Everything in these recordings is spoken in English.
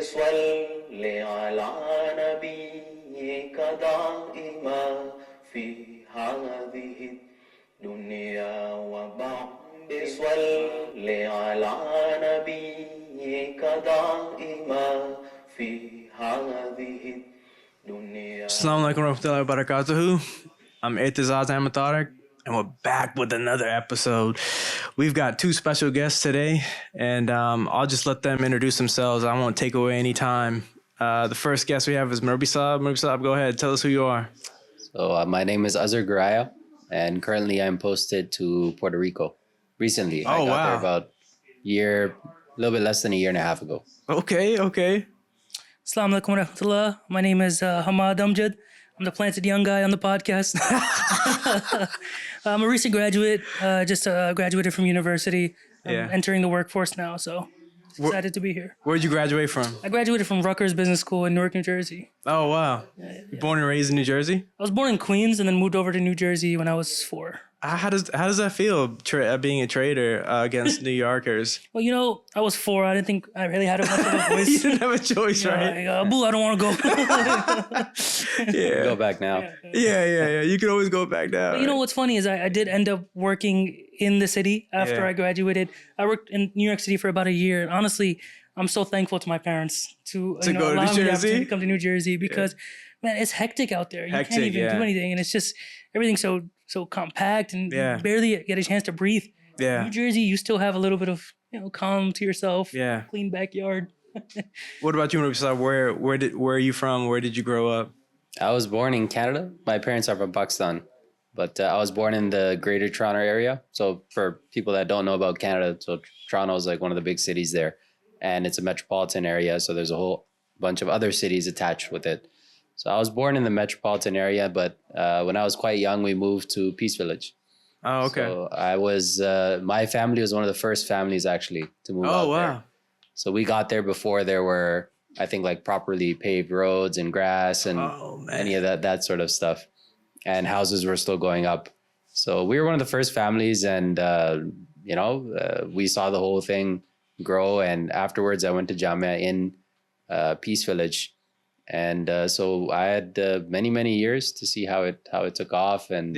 صل على نبيك دائما في هذه الدنيا وبعد صل على نبيك دائما في هذه الدنيا. Assalamu alaikum warahmatullahi wabarakatuh. I'm Azhar and we're back with another episode. We've got two special guests today, and I'll just let them introduce themselves. I won't take away any time. The first guest we have is Murbi Saab. Murbi Saab, go ahead. Tell us who you are. So my name is Azhar Goraya, and currently I'm posted to Puerto Rico. Recently, I got there about a little bit less than a year and a half ago. Okay. Assalamu alaikum warahmatullah. My name is Hammad Amjad. I'm the planted young guy on the podcast. I'm a recent graduate, just graduated from university. I'm entering the workforce now, so excited to be here. Where'd you graduate from? I graduated from Rutgers Business School in Newark, New Jersey. Oh, wow. Yeah. Born and raised in New Jersey? I was born in Queens and then moved over to New Jersey when I was 4. How does that feel, being a trader against New Yorkers? Well, I was 4. I didn't think I really had much of a voice. You didn't have a choice, right? Like, boo, I don't want to go. Yeah. Go back now. Yeah. You can always go back now. But you know what's funny is I did end up working in the city after I graduated. I worked in New York City for about a year. And honestly, I'm so thankful to my parents to go to allow New me the Jersey? opportunity to come to New Jersey because, man, it's hectic out there. You can't even do anything. And it's just everything's so compact and you barely get a chance to breathe. Yeah. New Jersey, you still have a little bit of, calm to yourself. Yeah. Clean backyard. What about you, Murbi? Where are you from? Where did you grow up? I was born in Canada. My parents are from Pakistan, but I was born in the Greater Toronto area. So for people that don't know about Canada, so Toronto is like one of the big cities there, and it's a metropolitan area. So there's a whole bunch of other cities attached with it. So I was born in the metropolitan area, but when I was quite young, we moved to Peace Village. Oh, okay. So I was, my family was one of the first families actually to move out there. So we got there before there were, I think, like properly paved roads and grass and any of that sort of stuff. And houses were still going up. So we were one of the first families, and, we saw the whole thing grow. And afterwards I went to Jamia in Peace Village. And so I had many years to see how it took off, and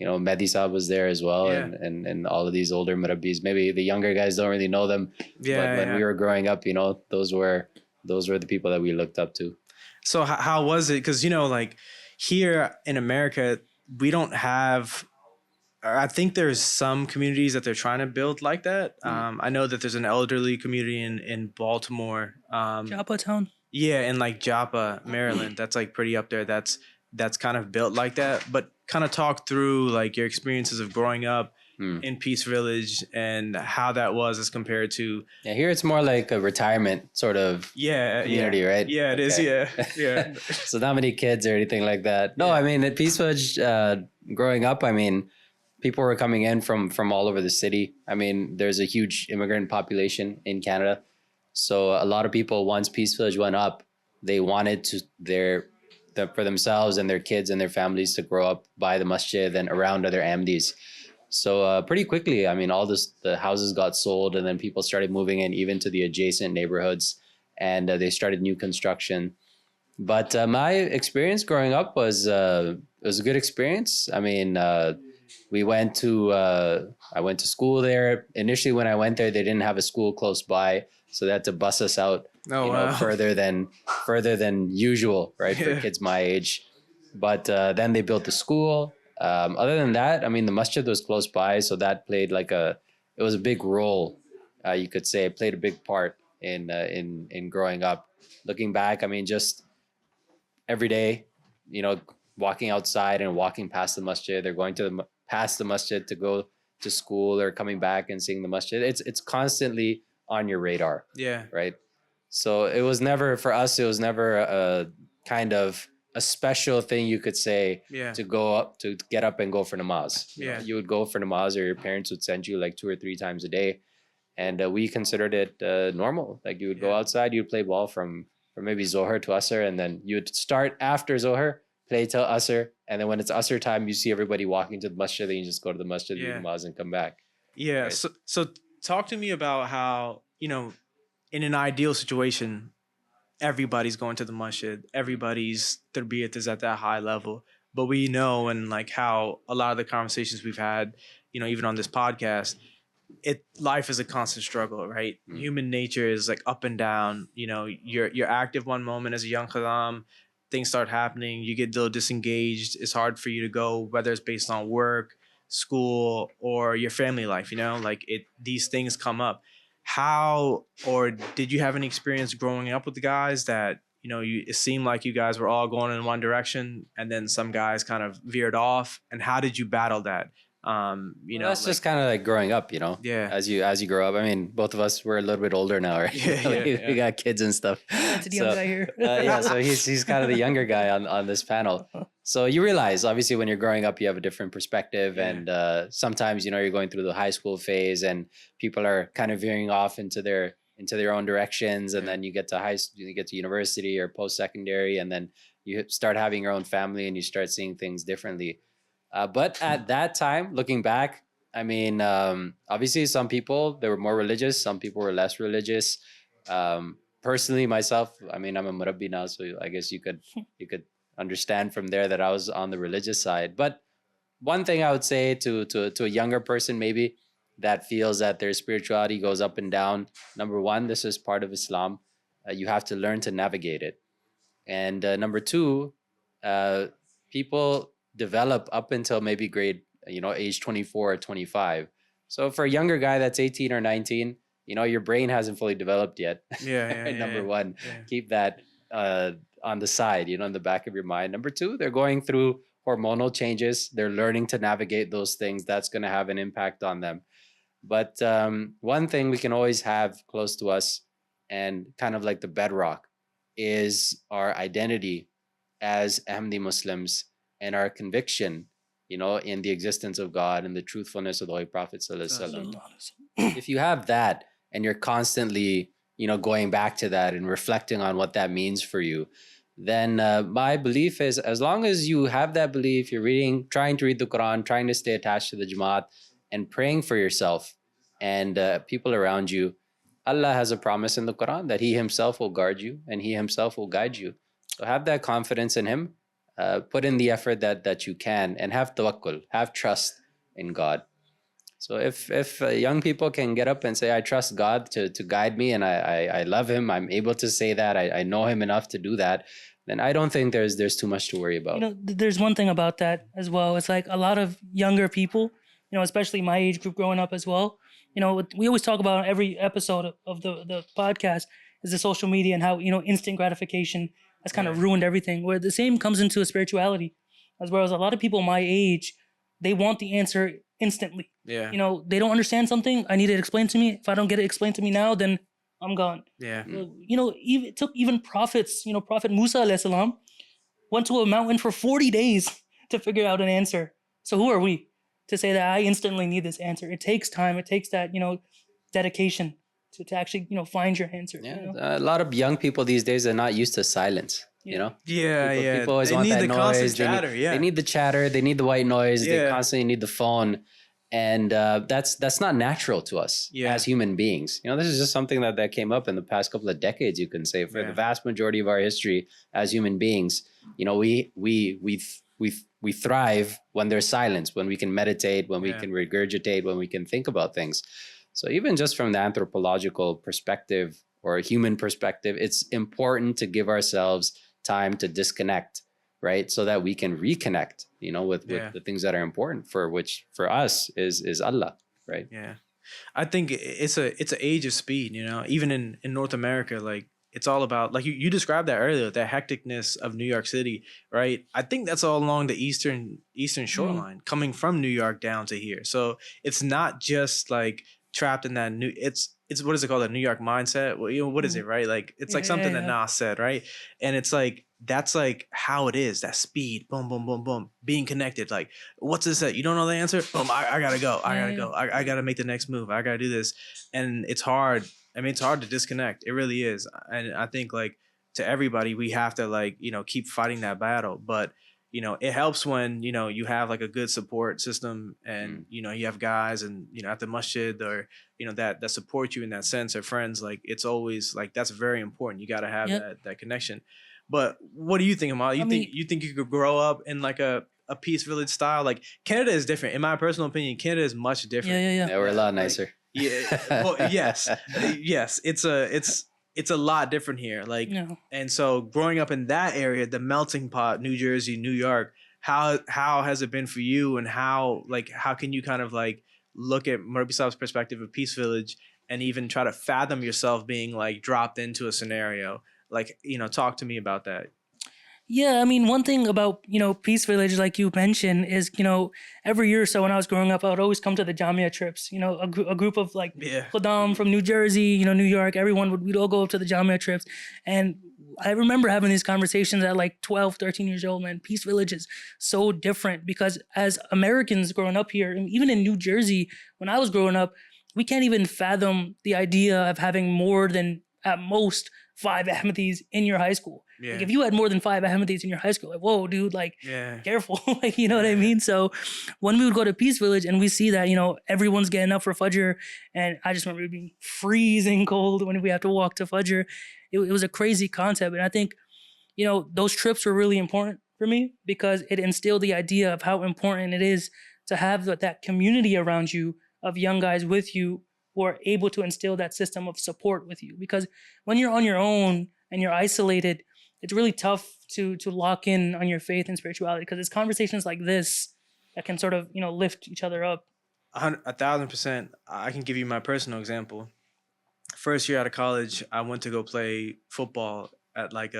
Mehdi Saab was there as well, and all of these older murabbis. Maybe the younger guys don't really know them, but when we were growing up, those were the people that we looked up to. So how was it? Because like here in America, we don't have. I think there's some communities that they're trying to build like that. I know that there's an elderly community in Baltimore. Joppa Town. Yeah, in like Joppa, Maryland, that's like pretty up there. That's kind of built like that. But kind of talk through like your experiences of growing up in Peace Village and how that was as compared to. Yeah, here it's more like a retirement sort of community, right? Yeah, it is. Yeah. So not many kids or anything like that. No, I mean at Peace Village, growing up, I mean people were coming in from all over the city. I mean there's a huge immigrant population in Canada. So a lot of people, once Peace Village went up, they wanted for themselves and their kids and their families to grow up by the masjid and around other Ahmadis. So pretty quickly, I mean, the houses got sold, and then people started moving in even to the adjacent neighborhoods, and they started new construction. But my experience growing up was a good experience. I mean, I went to school there. Initially, when I went there, they didn't have a school close by. So they had to bus us out, further than usual, right? For kids my age. But then they built the school. Other than that, I mean, the masjid was close by, so that played it was a big role, you could say. It played a big part in growing up. Looking back, I mean, just every day, walking outside and walking past the masjid, or going past the masjid to go to school, or coming back and seeing the masjid. It's constantly on your radar. Yeah. Right. So it was never a kind of a special thing you could say to get up and go for namaz. You would go for namaz, or your parents would send you like 2 or 3 times a day. And we considered it normal. Like you would go outside, you'd play ball from maybe Zohar to Asr, and then you'd start after Zohar, play till Asr, and then when it's Asr time, you see everybody walking to the masjid, then you just go to the masjid, do namaz, and come back. Yeah. Right? So talk to me about how, in an ideal situation, everybody's going to the masjid, everybody's tarbiyat is at that high level. But we know, and like how a lot of the conversations we've had, you know, even on this podcast, life is a constant struggle, right? Human nature is like up and down. You know, you're active one moment as a young Khadim, things start happening, you get a little disengaged. It's hard for you to go, whether it's based on work, school, or your family life. You know, like these things come up. How or did you have any experience growing up with the guys that, you know, it seemed like you guys were all going in one direction, and then some guys kind of veered off? And how did you battle that? You know, that's just kind of like growing up, you know. Yeah. As you grow up, I mean, both of us we're a little bit older now, right? We got kids and stuff. That's the young guy here. Yeah, so he's kind of the younger guy on this panel. So you realize, obviously, when you're growing up, you have a different perspective, and sometimes, you know, you're going through the high school phase, and people are kind of veering off into their own directions, and then you get to you get to university or post secondary, and then you start having your own family, and you start seeing things differently. But at that time, looking back, I mean, obviously, some people they were more religious, some people were less religious. Personally, myself, I mean, I'm a murabbi now, so I guess you could understand from there that I was on the religious side. But one thing I would say to a younger person, maybe that feels that their spirituality goes up and down. Number one, this is part of Islam. You have to learn to navigate it. And number two, people develop up until maybe grade, you know, age 24 or 25. So for a younger guy that's 18 or 19, you know, your brain hasn't fully developed yet. Number one, keep that on the side, you know, in the back of your mind. Number two, they're going through hormonal changes. They're learning to navigate those things. That's going to have an impact on them. But one thing we can always have close to us, and kind of like the bedrock, is our identity as Ahmadi Muslims and our conviction, you know, in the existence of God and the truthfulness of the Holy Prophet Sallallahu Alaihi Wasallam. If you have that and you're constantly, you know, going back to that and reflecting on what that means for you, then my belief is, as long as you have that belief, you're trying to read the Quran, trying to stay attached to the Jamaat, and praying for yourself and people around you, Allah has a promise in the Quran that He Himself will guard you and He Himself will guide you. So have that confidence in Him. Put in the effort that you can, and have tawakkul, have trust in God. So if young people can get up and say, I trust God to guide me, and I love Him, I'm able to say that, I know Him enough to do that, then I don't think there's too much to worry about. You know, there's one thing about that as well. It's like a lot of younger people, you know, especially my age group growing up as well. You know, we always talk about every episode of the podcast is the social media and how, you know, instant gratification has kind of ruined everything. Where the same comes into a spirituality, as well as a lot of people my age, they want the answer instantly. Yeah. You know, they don't understand something. I need it explained to me. If I don't get it explained to me now, then I'm gone. Yeah. You know, it took even prophets. You know, Prophet Musa alayhi salam went to a mountain for 40 days to figure out an answer. So who are we to say that I instantly need this answer? It takes time. It takes that, you know, dedication to actually, you know, find your answer. Yeah, you know? a lot of young people these days are not used to silence. You know, people always want that noise. They need the chatter. They need the white noise. They constantly need the phone, and that's not natural to us as human beings. You know, this is just something that came up in the past couple of decades. You can say for the vast majority of our history as human beings, you know, we thrive when there's silence, when we can meditate, when we can regurgitate, when we can think about things. So even just from the anthropological perspective or a human perspective, it's important to give ourselves time to disconnect, right? So that we can reconnect, you know, with the things that are important, for us is Allah, right? Yeah. I think it's an age of speed, you know, even in North America, like it's all about, like you described that earlier, the hecticness of New York City, right? I think that's all along the eastern shoreline, coming from New York down to here. So it's not just like trapped in that it's what is it called, a New York mindset? Well, you know, what is it, right? Like it's like something that Nas said, right? And it's like that's like how it is, that speed, boom, boom, boom, boom, being connected. Like, what's this at? You don't know the answer? Boom, I gotta go. I gotta make the next move. I gotta do this. And it's hard. I mean, it's hard to disconnect. It really is. And I think like to everybody, we have to like, you know, keep fighting that battle. But it helps when, you have like a good support system and, you have guys and, at the masjid or, that support you in that sense or friends. Like it's always like, that's very important. You got to have that connection. But what do you think, Amal? You think you could grow up in like a peace village style? Like Canada is different. In my personal opinion, Canada is much different. Yeah, we're a lot nicer. Well, yes. It's a lot different here. Like, and so growing up in that area, the melting pot, New Jersey, New York, how has it been for you? And how can you kind of like look at Murabi Saab's perspective of Peace Village and even try to fathom yourself being like dropped into a scenario? Like, talk to me about that. Yeah, I mean, one thing about, Peace Village, like you mentioned, is, every year or so when I was growing up, I would always come to the Jamia trips, a group of like Khadim from New Jersey, New York, we'd all go to the Jamia trips. And I remember having these conversations at like 12, 13 years old, man. Peace Village is so different because as Americans growing up here, and even in New Jersey, when I was growing up, we can't even fathom the idea of having more than at most 5 Ahmadis in your high school. Yeah. Like if you had more than 5 Ahmadis in your high school, like, whoa, dude, like, careful. Like, you know what I mean? So when we would go to Peace Village and we see that, everyone's getting up for Fajr, and I just remember it being freezing cold when we have to walk to Fajr. It was a crazy concept. And I think, those trips were really important for me because it instilled the idea of how important it is to have that community around you of young guys with you who are able to instill that system of support with you. Because when you're on your own and you're isolated, it's really tough to lock in on your faith and spirituality because it's conversations like this that can sort of, lift each other up. 1,000%. I can give you my personal example. First year out of college, I went to go play football at like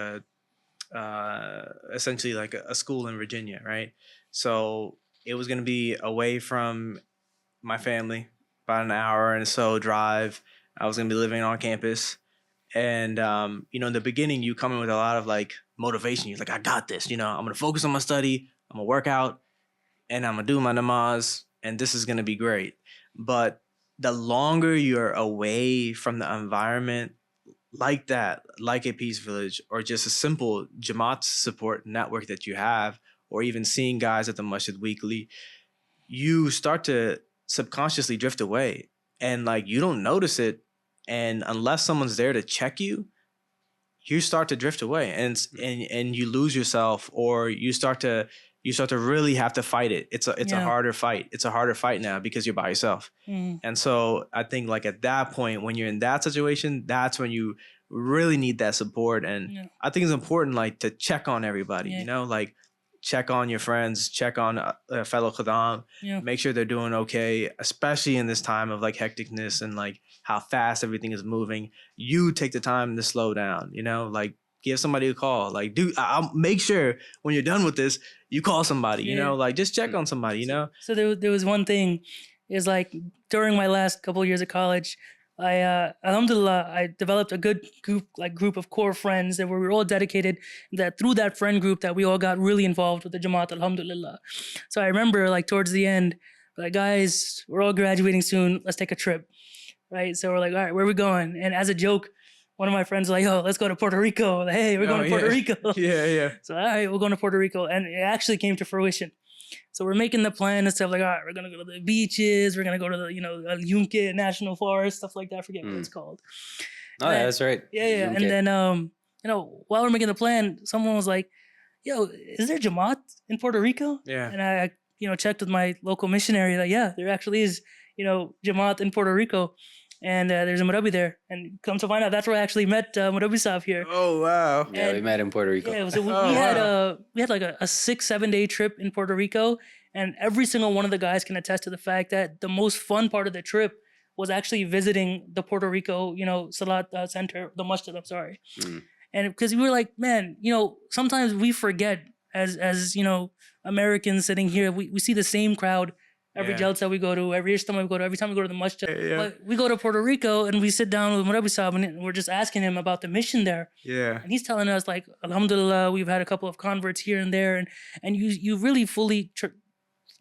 essentially like a school in Virginia, right? So it was going to be away from my family, about an hour and so drive. I was going to be living on campus. And, in the beginning, you come in with a lot of like motivation. You're like, I got this, I'm going to focus on my study. I'm going to work out and I'm going to do my namaz and this is going to be great. But the longer you're away from the environment like that, like a Peace Village or just a simple Jamaat support network that you have, or even seeing guys at the masjid weekly, you start to subconsciously drift away and like you don't notice it. And unless someone's there to check you, you start to drift away and you lose yourself, or you start to really have to fight it. It's a harder fight. It's a harder fight now because you're by yourself. And so I think like at that point, when you're in that situation, that's when you really need that support. And I think it's important like to check on everybody, like check on your friends, check on fellow Khadim, make sure they're doing okay, especially in this time of like hecticness and like how fast everything is moving. You take the time to slow down, like give somebody a call. Like, dude, I'll make sure when you're done with this, you call somebody, like just check on somebody, So there was one thing is like during my last couple of years of college, Alhamdulillah, I developed a good group of core friends that were all dedicated, that through that friend group that we all got really involved with the Jamaat, alhamdulillah. So I remember like towards the end, like, guys, we're all graduating soon. Let's take a trip, right? So we're like, all right, where are we going? And as a joke, one of my friends was like, yo, let's go to Puerto Rico. Like, hey, we're going to Puerto Rico. Yeah. So all right, we're going to Puerto Rico. And it actually came to fruition. So we're making the plan and stuff like, all right, we're going to go to the beaches. We're going to go to the, Yunque National Forest, stuff like that. I forget what it's called. Oh, yeah, that's right. Yeah. Yunque. And then, while we're making the plan, someone was like, yo, is there Jamaat in Puerto Rico? Yeah. And I checked with my local missionary. Like, yeah, there actually is, Jamaat in Puerto Rico. And there's a Murabi there. And come to find out, that's where I actually met Murabi Saab here. Oh, wow. Yeah, we met in Puerto Rico. Yeah, so we had like a 6-7 day trip in Puerto Rico. And every single one of the guys can attest to the fact that the most fun part of the trip was actually visiting the Puerto Rico, Salat Center, the masjid, I'm sorry. And because we were like, man, sometimes we forget as Americans sitting here, we see the same crowd every jalsa we go to, every ijtima we go to, every time we go to the masjid. But we go to Puerto Rico and we sit down with Murabi Saab and we're just asking him about the mission there. Yeah. And he's telling us like, alhamdulillah, we've had a couple of converts here and there. And you really fully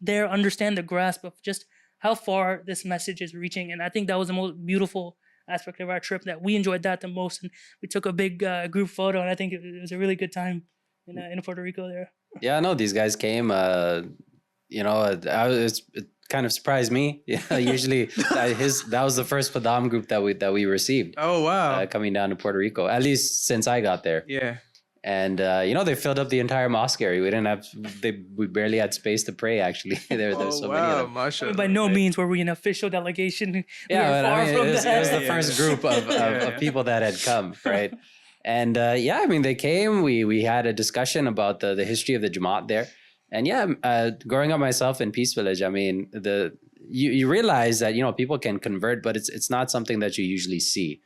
there understand the grasp of just how far this message is reaching. And I think that was the most beautiful aspect of our trip, that we enjoyed that the most. And we took a big group photo, and I think it was a really good time in Puerto Rico there. Yeah, no, these guys came. It kind of surprised me. Yeah, usually that was the first Khadim group that we received Oh wow. coming down to Puerto Rico. At least since I got there. Yeah. And they filled up the entire mosque area. We barely had space to pray. Actually, there's so many of them. I Mashallah. mean, by no means were we an official delegation. We Yeah, were but far I mean, from it was that. the first group of people that had come, right? And I mean, they came. We had a discussion about the history of the Jamaat there, and growing up myself in Peace Village, I mean, you realize that people can convert, but it's not something that you usually see,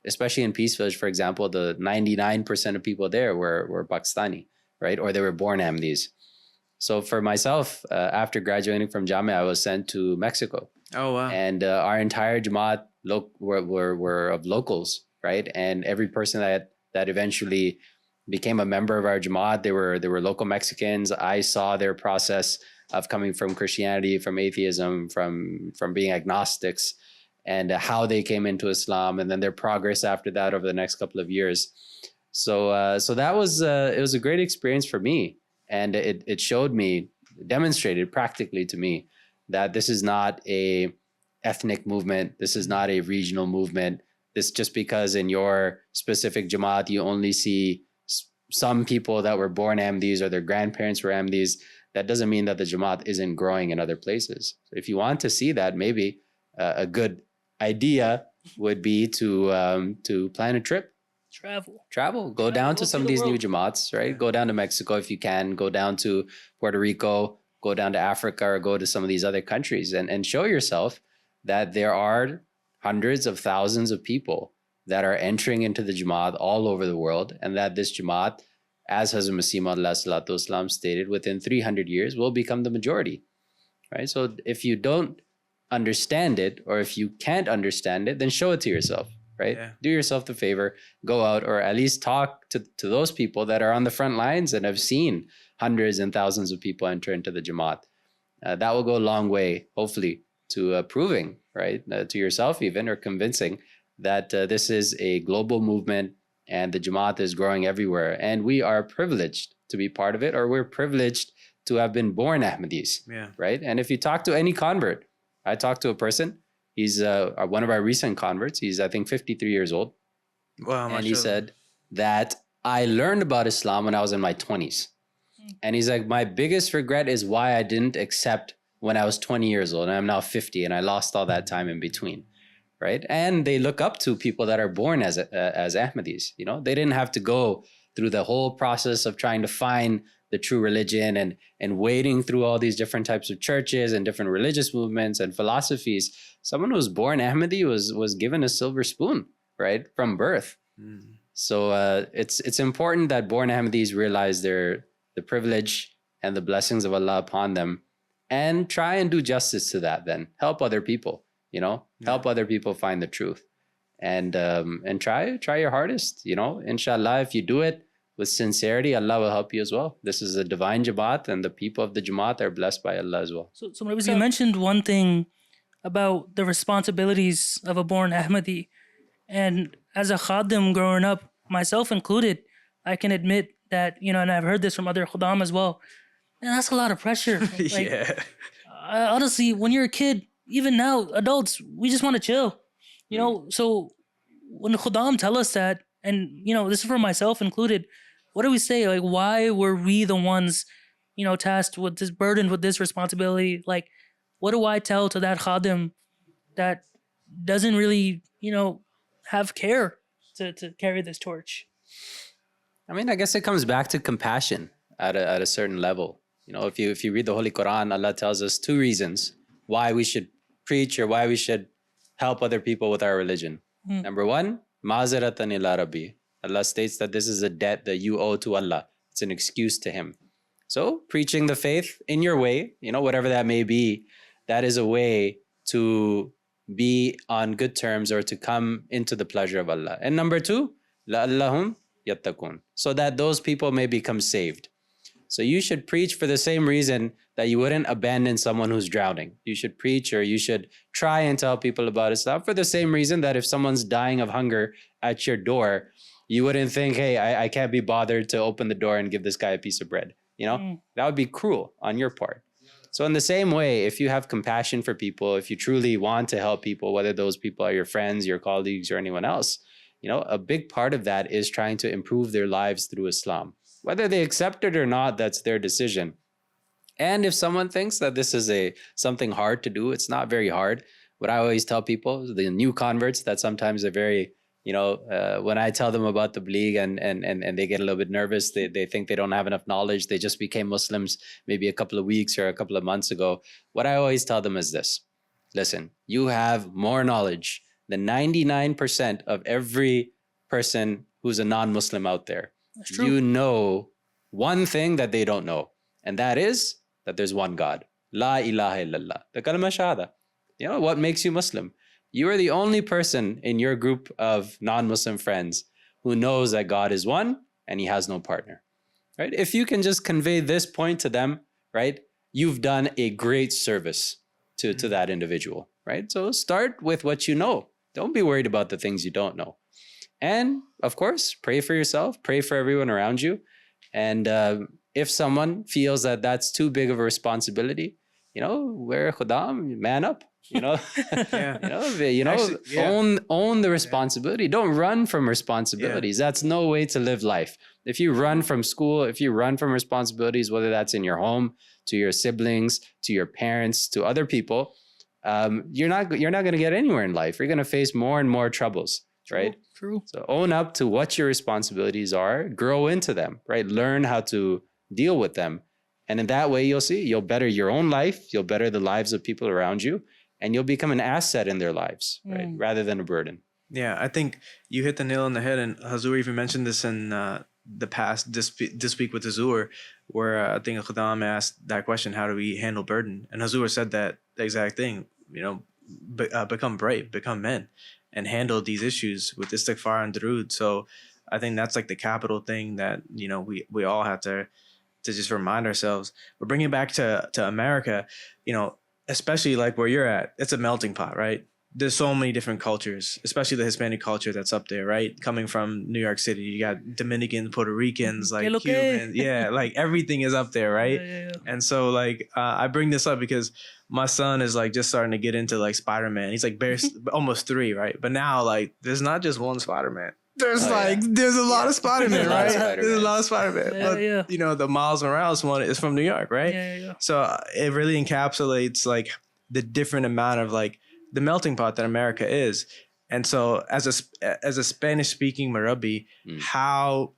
especially in Peace Village. For example, the 99% of people there were Pakistani, right, or they were born Ahmadis. So for myself, after graduating from Jamia, I was sent to Mexico. Oh wow. And our entire Jamaat were of locals, right? And every person that eventually became a member of our Jamaat, they were local Mexicans. I saw their process of coming from Christianity, from atheism, from being agnostics, and how they came into Islam, and then their progress after that over the next couple of years. So that was it was a great experience for me, and it showed me, demonstrated practically to me, that this is not a ethnic movement. This is not a regional movement. This just because in your specific Jamaat you only see some people that were born Ahmadis or their grandparents were Ahmadis, that doesn't mean that the Jamaat isn't growing in other places. So if you want to see that, maybe a good idea would be to plan a trip. Travel. Go down to some of these new Jamaats, right? Go down to Mexico if you can. Go down to Puerto Rico. Go down to Africa, or go to some of these other countries and show yourself that there are hundreds of thousands of people that are entering into the Jamaat all over the world, and that this Jamaat, as Hazrat Masih Maud stated, within 300 years will become the majority, right? So if you don't understand it, or if you can't understand it, then show it to yourself, right? Yeah. Do yourself the favor, go out, or at least talk to those people that are on the front lines and have seen hundreds and thousands of people enter into the Jamaat. That will go a long way, hopefully, to proving, right, to yourself even, or convincing that this is a global movement and the Jamaat is growing everywhere. And we are privileged to be part of it, or we're privileged to have been born Ahmadis, right? And if you talk to any convert, I talked to a person, he's one of our recent converts. He's, I think, 53 years old. Wow, and he said that I learned about Islam when I was in my 20s. And he's like, my biggest regret is why I didn't accept when I was 20 years old, and I'm now 50, and I lost all that time in between, right? And they look up to people that are born as Ahmadis. They didn't have to go through the whole process of trying to find the true religion and wading through all these different types of churches and different religious movements and philosophies. Someone who was born Ahmadi was given a silver spoon, right, from birth. So it's important that born Ahmadis realize the privilege and the blessings of Allah upon them, and try and do justice to that. Then help other people, help other people find the truth, and try your hardest. Inshallah, if you do it with sincerity, Allah will help you as well. This is a divine Jamaat, and the people of the Jamaat are blessed by Allah as well. So you mentioned one thing about the responsibilities of a born Ahmadi, and as a Khadim growing up, myself included, I can admit that, and I've heard this from other Khadim as well, and that's a lot of pressure. Honestly, when you're a kid, even now, adults, we just want to chill, so when the Khadim tell us that, and, this is for myself included, what do we say? Like, why were we the ones, tasked with this burden, with this responsibility? Like, what do I tell to that Khadim that doesn't really, have care to carry this torch? I mean, I guess it comes back to compassion at a certain level. If you read the Holy Quran, Allah tells us 2 reasons why we should preach or why we should help other people with our religion. Number 1, Ma'zaratan ila Rabbi. Allah states that this is a debt that you owe to Allah. It's an excuse to Him. So preaching the faith in your way, whatever that may be, that is a way to be on good terms or to come into the pleasure of Allah. And number 2, la'allahum yattaqun, so that those people may become saved. So you should preach for the same reason that you wouldn't abandon someone who's drowning. You should preach, or you should try and tell people about Islam for the same reason that if someone's dying of hunger at your door, you wouldn't think, hey, I can't be bothered to open the door and give this guy a piece of bread. That would be cruel on your part. So in the same way, if you have compassion for people, if you truly want to help people, whether those people are your friends, your colleagues, or anyone else, a big part of that is trying to improve their lives through Islam. Whether they accept it or not, that's their decision. And if someone thinks that this is something hard to do, it's not very hard. What I always tell people, the new converts, that sometimes are very, when I tell them about the Tabligh and they get a little bit nervous, they think they don't have enough knowledge. They just became Muslims maybe a couple of weeks or a couple of months ago. What I always tell them is this: listen, you have more knowledge than 99% of every person who's a non-Muslim out there. That's true. You know one thing that they don't know, and that is that there's one God. La ilaha illallah. The kalma shahada. What makes you Muslim? You are the only person in your group of non-Muslim friends who knows that God is one and he has no partner, right? If you can just convey this point to them, right, you've done a great service to that individual, right? So start with what you know. Don't be worried about the things you don't know. And of course, pray for yourself, pray for everyone around you. And if someone feels that that's too big of a responsibility, wear Khadim, man up. Yeah. Actually, yeah. Own the responsibility. Don't run from responsibilities. That's no way to live life. If you run from school, if you run from responsibilities, whether that's in your home, to your siblings, to your parents, to other people, you're not going to get anywhere in life. You're going to face more and more troubles, right? True. So own up to what your responsibilities are, grow into them, right? Learn how to deal with them. And in that way, you'll better your own life, you'll better the lives of people around you, and you'll become an asset in their lives, right? Rather than a burden. Yeah, I think you hit the nail on the head, and Hazur even mentioned this in the past, this week with Azhar, where I think Khadim asked that question, how do we handle burden? And Azhar said that exact thing, become brave, become men, and handle these issues with istighfar and durood. So I think that's like the capital thing that, we all have to just remind ourselves. But bringing it back to America, especially like where you're at, it's a melting pot, right? There's so many different cultures, especially the Hispanic culture that's up there, right? Coming from New York City, you got Dominicans, Puerto Ricans, like Cubans. Yeah, like everything is up there, right? Yeah. And so like, I bring this up because my son is like just starting to get into like Spider-Man. He's like almost 3, right? But now like, there's not just one Spider-Man. There's there's a lot of Spider-Man, right? There's a lot of Spider-Man. But, the Miles Morales one is from New York, right? Yeah. So it really encapsulates like the different amount of like the melting pot that America is. And so as a Spanish speaking Marabi, how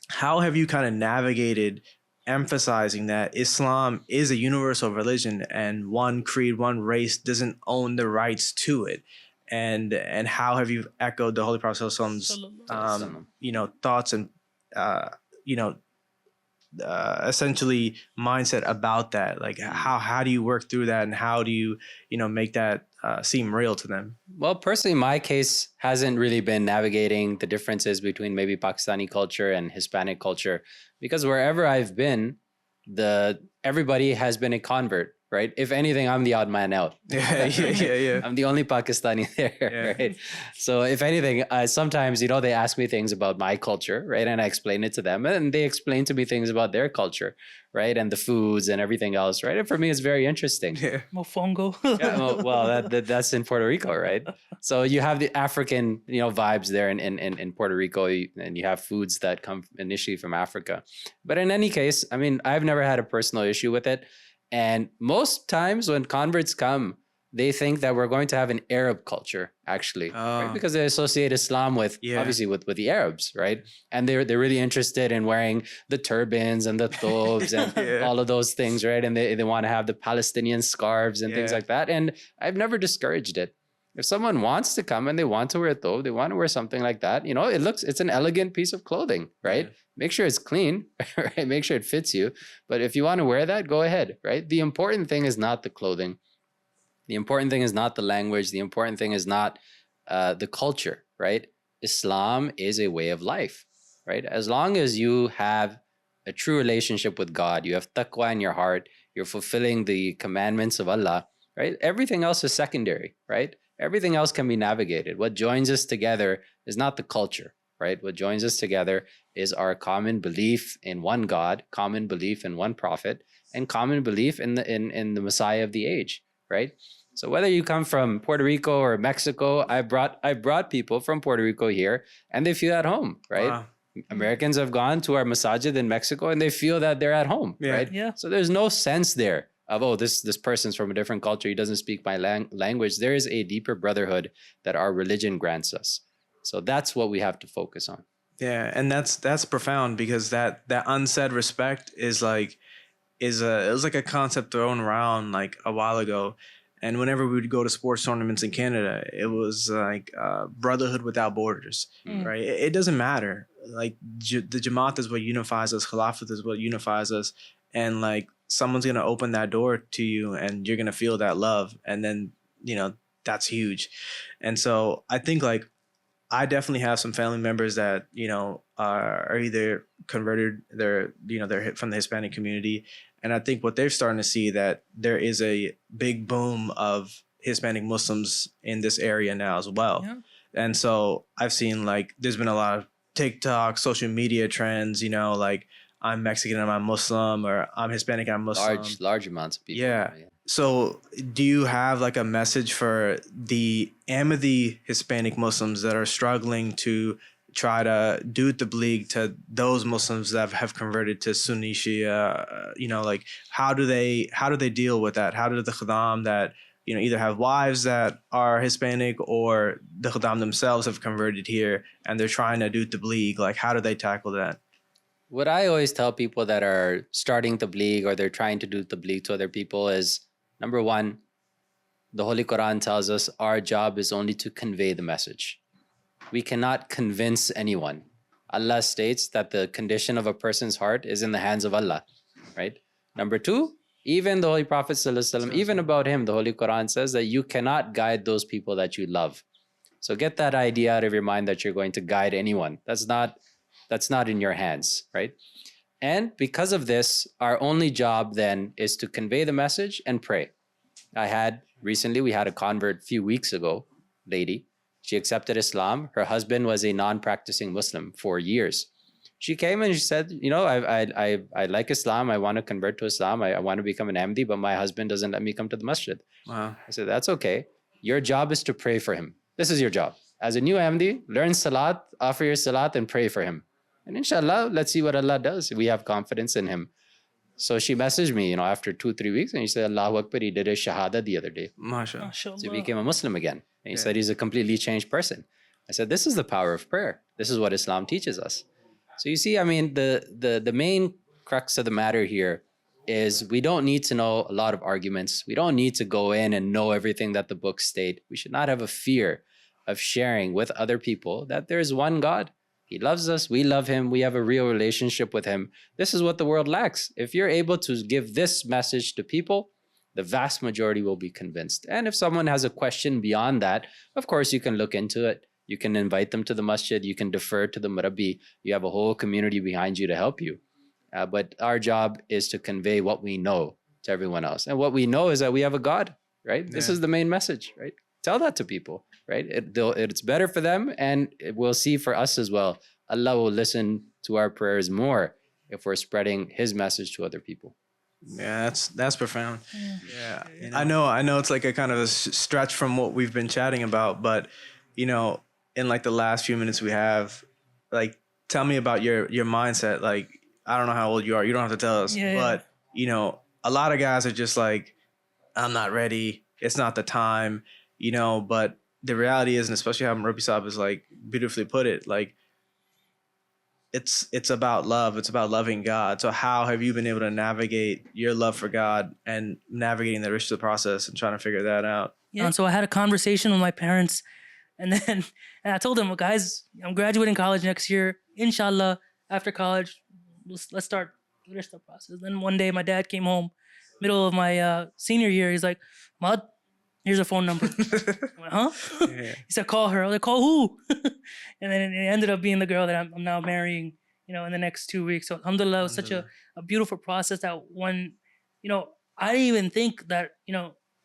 have you kind of navigated emphasizing that Islam is a universal religion and one creed, one race doesn't own the rights to it? And how have you echoed the Holy Prophet Sallallahu Alaihi Wasallam's thoughts and essentially mindset about that? Like how do you work through that, and how do you make that seem real to them? Well, personally, my case hasn't really been navigating the differences between maybe Pakistani culture and Hispanic culture, because wherever I've been, everybody has been a convert. Right. If anything, I'm the odd man out. Yeah. I'm the only Pakistani there. Right. So if anything, sometimes, they ask me things about my culture. Right. And I explain it to them, and they explain to me things about their culture. Right. And the foods and everything else. Right. And for me, it's very interesting. Yeah. Mofongo. Well, that's in Puerto Rico. Right. So you have the African, vibes there in Puerto Rico, and you have foods that come initially from Africa. But in any case, I mean, I've never had a personal issue with it. And most times when converts come, they think that we're going to have an Arab culture, actually, right? Because they associate Islam with, obviously, with the Arabs, right? And they're really interested in wearing the turbans and the thobes and all of those things, right? And they want to have the Palestinian scarves and things like that. And I've never discouraged it. If someone wants to come and they want to wear a thobe, they want to wear something like that, it's an elegant piece of clothing, right? Make sure it's clean, right? Make sure it fits you. But if you want to wear that, go ahead, right? The important thing is not the clothing. The important thing is not the language. The important thing is not the culture, right? Islam is a way of life, right? As long as you have a true relationship with God, you have taqwa in your heart, you're fulfilling the commandments of Allah, right? Everything else is secondary, right? Everything else can be navigated. What joins us together is not the culture, right? What joins us together is our common belief in one God, common belief in one prophet, and common belief in the Messiah of the age, right? So whether you come from Puerto Rico or Mexico, I brought people from Puerto Rico here, and they feel at home, right? Wow. Americans have gone to our masajid in Mexico, and they feel that they're at home, Yeah. right? Yeah. So there's no sense there of, oh, this person's from a different culture, he doesn't speak my language. There is a deeper brotherhood that our religion grants us. So that's what we have to focus on. Yeah, and that's profound, because that unsaid respect is like it was like a concept thrown around like a while ago. And whenever we would go to sports tournaments in Canada, it was like brotherhood without borders, right? It doesn't matter. Like the Jamaat is what unifies us, Khilafat is what unifies us, and like someone's gonna open that door to you, and you're gonna feel that love, and then that's huge. And so I think like I definitely have some family members that are either converted, they're from the Hispanic community, and I think what they're starting to see that there is a big boom of Hispanic Muslims in this area now as well. Yeah. And so I've seen like there's been a lot of TikTok, social media trends, like I'm Mexican and I'm Muslim, or I'm Hispanic, I'm Muslim. Large amounts of people. Yeah. So do you have like a message for the Ahmadi Hispanic Muslims that are struggling to try to do tabligh to those Muslims that have converted to Sunni Shia? Like how do they deal with that? How do the Khadim that either have wives that are Hispanic, or the Khadim themselves have converted here and they're trying to do tabligh, like how do they tackle that? What I always tell people that are starting tabligh or they're trying to do tabligh to other people is, number one, the Holy Quran tells us our job is only to convey the message. We cannot convince anyone. Allah states that the condition of a person's heart is in the hands of Allah, right? Number two, even the Holy Prophet ﷺ, even about him, the Holy Quran says that you cannot guide those people that you love. So get that idea out of your mind that you're going to guide anyone. That's not in your hands, right? And because of this, our only job then is to convey the message and pray. Recently, we had a convert a few weeks ago, lady. She accepted Islam. Her husband was a non-practicing Muslim for years. She came and she said, I like Islam. I want to convert to Islam. I want to become an Ahmadi, but my husband doesn't let me come to the masjid. Wow. I said, that's okay. Your job is to pray for him. This is your job. As a new Ahmadi, learn salat, offer your salat, and pray for him. And inshallah, let's see what Allah does. We have confidence in him. So she messaged me, after 2-3 weeks, and he said, Allahu Akbar, he did a shahada the other day. MashaAllah. MashaAllah. So he became a Muslim again. And he said he's a completely changed person. I said, this is the power of prayer. This is what Islam teaches us. So you see, the main crux of the matter here is we don't need to know a lot of arguments. We don't need to go in and know everything that the books state. We should not have a fear of sharing with other people that there is one God. He loves us. We love him. We have a real relationship with him. This is what the world lacks. If you're able to give this message to people, the vast majority will be convinced. And if someone has a question beyond that, of course, you can look into it. You can invite them to the masjid. You can defer to the murabbi. You have a whole community behind you to help you. But our job is to convey what we know to everyone else. And what we know is that we have a God, right? This is the main message, right? Tell that to people, right? It's better for them, and we'll see for us as well. Allah will listen to our prayers more if we're spreading his message to other people. Yeah, that's profound. Yeah. I know it's like a kind of a stretch from what we've been chatting about, but in like the last few minutes we have, like, tell me about your mindset. Like, I don't know how old you are. You don't have to tell us, but a lot of guys are just like, I'm not ready. It's not the time, but the reality is, and especially how Murabbi Saab is like beautifully put it, like, it's about love. It's about loving God. So how have you been able to navigate your love for God and navigating the rest of the process and trying to figure that out? Yeah. And so I had a conversation with my parents, and I told them, well, guys, I'm graduating college next year. Inshallah, after college, let's start the rest of the process. Then one day my dad came home, middle of my senior year. He's like, Mud, here's a phone number. I went, huh? Yeah. He said, call her. I was like, call who? And then it ended up being the girl that I'm now marrying, in the next 2 weeks. So alhamdulillah, it was such a beautiful process that when, I didn't even think that,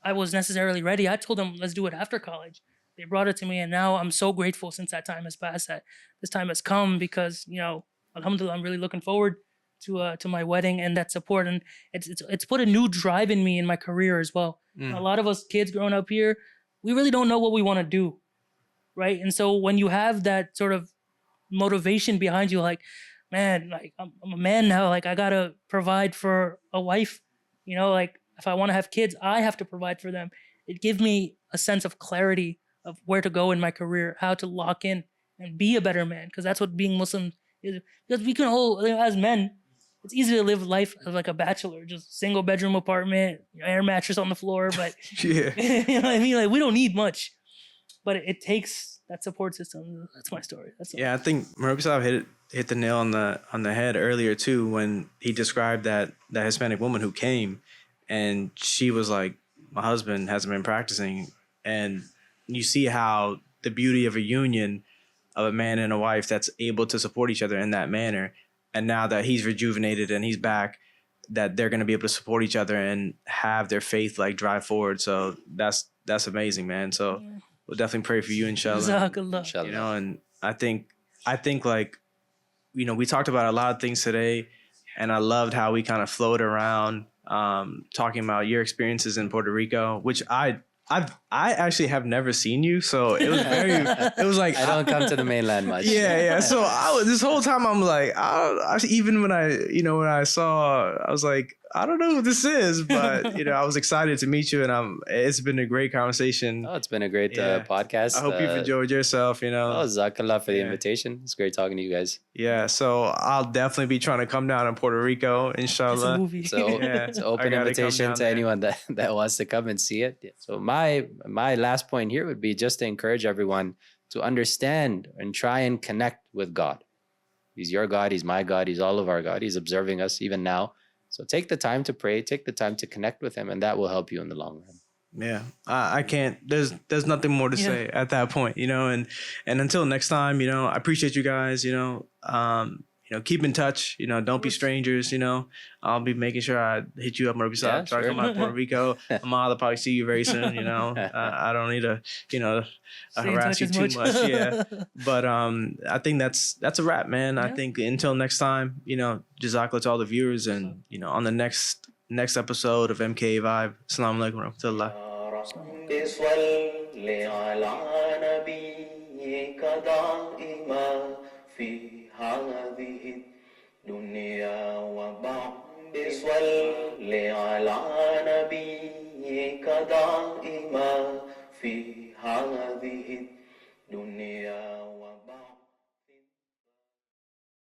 I was necessarily ready. I told them, let's do it after college. They brought it to me, and now I'm so grateful since that time has passed, that this time has come, because alhamdulillah, I'm really looking forward to my wedding and that support, and it's put a new drive in me in my career as well. A lot of us kids growing up here, we really don't know what we want to do, right? And so when you have that sort of motivation behind you, like, man, like I'm a man now, like I gotta provide for a wife, like if I want to have kids, I have to provide for them. It gives me a sense of clarity of where to go in my career, how to lock in and be a better man, because that's what being Muslim is. Because we can all, as men, it's easy to live life as like a bachelor, just single bedroom apartment, air mattress on the floor, but Yeah. you know what I mean? Like we don't need much, but it takes that support system. That's my story. That's all. Yeah, I think Murabi Saab hit the nail on the head earlier too, when he described that Hispanic woman who came, and she was like, my husband hasn't been practicing, and you see how the beauty of a union of a man and a wife that's able to support each other in that manner, and now that he's rejuvenated and he's back, that they're going to be able to support each other and have their faith like drive forward. So that's amazing, man. So we'll definitely pray for you, inshallah. Jazakallah. Inshallah. And I think like, we talked about a lot of things today, and I loved how we kind of flowed around talking about your experiences in Puerto Rico, which I actually have never seen you, so it was it was like I don't come to the mainland much. yeah. So this whole time I'm like, even when I saw, I was like, I don't know who this is, but I was excited to meet you, and it's been a great conversation. Oh, it's been a great podcast. I hope you've enjoyed yourself. Oh, Jazakallah for the invitation. It's great talking to you guys. Yeah, so I'll definitely be trying to come down to Puerto Rico, It's a inshallah. movie. So it's an open I gotta come invitation down to there. anyone that wants to come and see it. Yeah. So my last point here would be just to encourage everyone to understand and try and connect with God. He's your God. He's my God. He's all of our God. He's observing us even now. So take the time to pray. Take the time to connect with him, and that will help you in the long run. Yeah, I can't. There's nothing more to say at that point, and until next time, I appreciate you guys. Keep in touch. Don't be strangers. I'll be making sure I hit you up, Murabi Saab. Yeah, Try to sure. come out to Puerto Rico. Ahmad, I'll probably see you very soon. I don't need to, Stay in harass touch you as too much. Yeah, but I think that's a wrap, man. I Yeah. think until next time, Jazakallah to all the viewers, and on the next episode of MK Vibe. Assalamu alaikum wa rahmatullah. رب صل على نبيك دائما في هذه الدنيا وبعد صل على نبيك دائما